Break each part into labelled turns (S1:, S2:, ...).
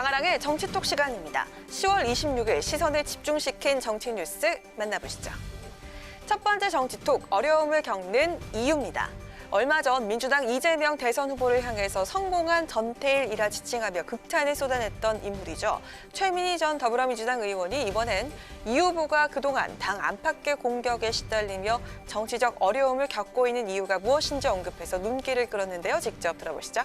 S1: 강아랑의 정치톡 시간입니다. 10월 26일 시선을 집중시킨 정치 뉴스 만나보시죠. 첫 번째 정치톡, 어려움을 겪는 이유입니다. 얼마 전 민주당 이재명 대선 후보를 향해서 성공한 전태일이라 지칭하며 극찬을 쏟아냈던 인물이죠. 최민희 전 더불어민주당 의원이 이번엔 이 후보가 그동안 당 안팎의 공격에 시달리며 정치적 어려움을 겪고 있는 이유가 무엇인지 언급해서 눈길을 끌었는데요. 직접 들어보시죠.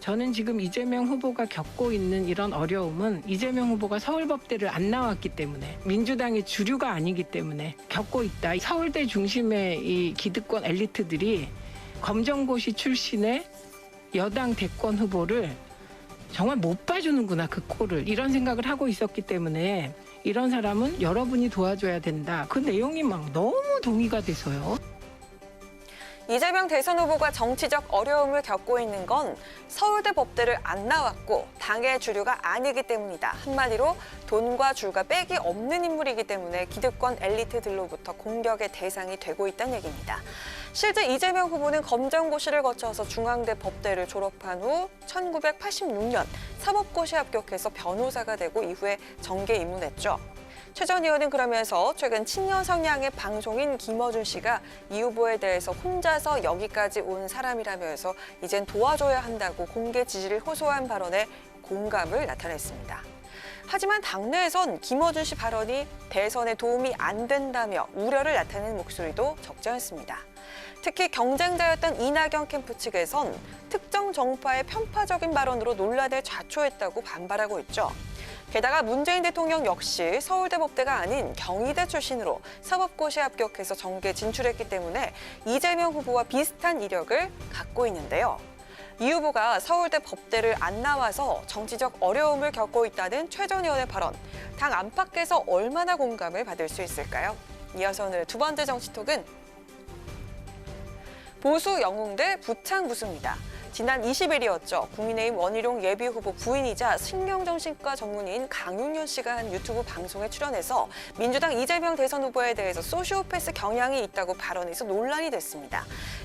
S2: 저는 지금 이재명 후보가 겪고 있는 이런 어려움은 이재명 후보가 서울법대를 안 나왔기 때문에 민주당의 주류가 아니기 때문에 겪고 있다. 서울대 중심의 이 기득권 엘리트들이 검정고시 출신의 여당 대권 후보를 정말 못 봐주는구나, 그 꼴을. 이런 생각을 하고 있었기 때문에 이런 사람은 여러분이 도와줘야 된다. 그 내용이 막 너무 동의가 돼서요.
S1: 이재명 대선 후보가 정치적 어려움을 겪고 있는 건 서울대 법대를 안 나왔고 당의 주류가 아니기 때문이다. 한마디로 돈과 줄과 빽이 없는 인물이기 때문에 기득권 엘리트들로부터 공격의 대상이 되고 있다는 얘기입니다. 실제 이재명 후보는 검정고시를 거쳐서 중앙대 법대를 졸업한 후 1986년 사법고시 합격해서 변호사가 되고 이후에 정계에 입문했죠. 최 전 의원은 그러면서 최근 친여 성향의 방송인 김어준 씨가 이 후보에 대해서 혼자서 여기까지 온 사람이라면서 이젠 도와줘야 한다고 공개 지지를 호소한 발언에 공감을 나타냈습니다. 하지만 당내에선 김어준 씨 발언이 대선에 도움이 안 된다며 우려를 나타내는 목소리도 적지 않습니다. 특히 경쟁자였던 이낙연 캠프 측에선 특정 정파의 편파적인 발언으로 논란을 자초했다고 반발하고 있죠. 게다가 문재인 대통령 역시 서울대 법대가 아닌 경희대 출신으로 사법고시 합격해서 정계 진출했기 때문에 이재명 후보와 비슷한 이력을 갖고 있는데요. 이 후보가 서울대 법대를 안 나와서 정치적 어려움을 겪고 있다는 최 전 의원의 발언, 당 안팎에서 얼마나 공감을 받을 수 있을까요? 이어서 오늘의 두 번째 정치톡은 보수 영웅 대 부창 부수입니다. 지난 20일이었죠. 국민의힘 원희룡 예비후보 부인이자 신경정신과 전문의인 강윤현 씨가 한 유튜브 방송에 출연해서 민주당 이재명 대선 후보에 대해서 소시오패스 경향이 있다고 발언해서 논란이 됐습니다.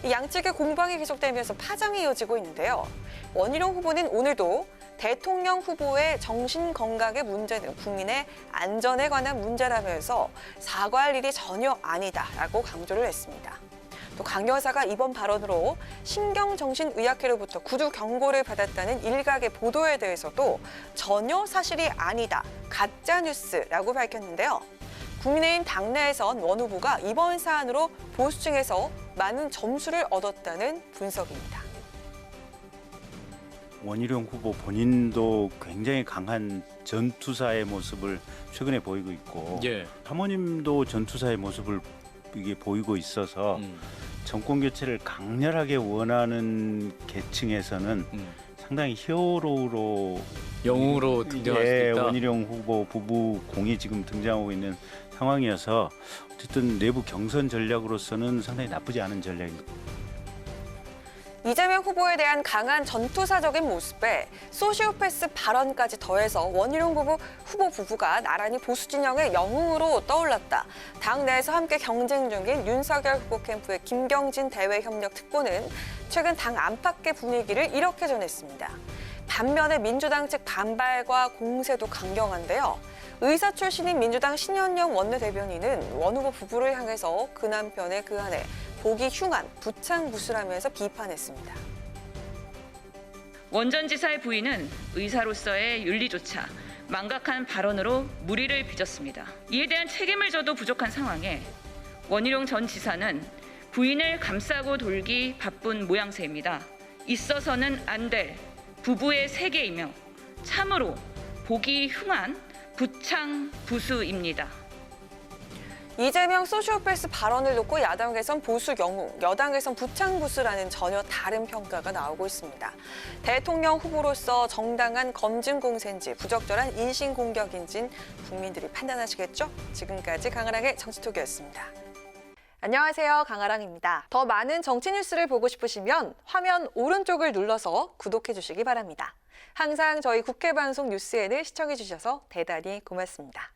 S1: 양측의 공방이 계속되면서 파장이 이어지고 있는데요. 원희룡 후보는 오늘도 대통령 후보의 정신건강의 문제는 국민의 안전에 관한 문제라면서 사과할 일이 전혀 아니다라고 강조를 했습니다. 또 강 여사가 이번 발언으로 신경정신의학회로부터 구두 경고를 받았다는 일각의 보도에 대해서도 전혀 사실이 아니다, 가짜뉴스라고 밝혔는데요. 국민의힘 당내에선 원 후보가 이번 사안으로 보수층에서 많은 점수를 얻었다는 분석입니다.
S3: 원희룡 후보 본인도 굉장히 강한 전투사의 모습을 최근에 보이고 있고 사모님도 전투사의 모습을 이게 보이고 있어서 정권 교체를 강렬하게 원하는 계층에서는 상당히 히어로로
S4: 영웅으로 등장할 수도 있다.
S3: 원희룡 후보 부부 공이 지금 등장하고 있는 상황이어서 어쨌든 내부 경선 전략으로서는 상당히 나쁘지 않은 전략입니다.
S1: 이재명 후보에 대한 강한 전투사적인 모습에 소시오패스 발언까지 더해서 원희룡 후보 부부가 나란히 보수 진영의 영웅으로 떠올랐다. 당내에서 함께 경쟁 중인 윤석열 후보 캠프의 김경진 대외협력 특보는 최근 당 안팎의 분위기를 이렇게 전했습니다. 반면에 민주당 측 반발과 공세도 강경한데요. 의사 출신인 민주당 신현영 원내대변인은 원 후보 부부를 향해서 그 남편의 그 아내 보기 흉한 부창부수라면서 비판했습니다.
S5: 원 전 지사의 부인은 의사로서의 윤리조차 망각한 발언으로 물의를 빚었습니다. 이에 대한 책임을 져도 부족한 상황에 원희룡 전 지사는 부인을 감싸고 돌기 바쁜 모양새입니다. 있어서는 안 될 부부의 세계이며 참으로 보기 흉한 부창부수입니다.
S1: 이재명 소시오패스 발언을 놓고 야당에선 보수 영웅, 여당에선 부창부수라는 전혀 다른 평가가 나오고 있습니다. 대통령 후보로서 정당한 검증 공세인지 부적절한 인신 공격인지 국민들이 판단하시겠죠? 지금까지 강아랑의 정치톡이었습니다. 안녕하세요, 강아랑입니다. 더 많은 정치 뉴스를 보고 싶으시면 화면 오른쪽을 눌러서 구독해 주시기 바랍니다. 항상 저희 국회방송 뉴스엔을 시청해 주셔서 대단히 고맙습니다.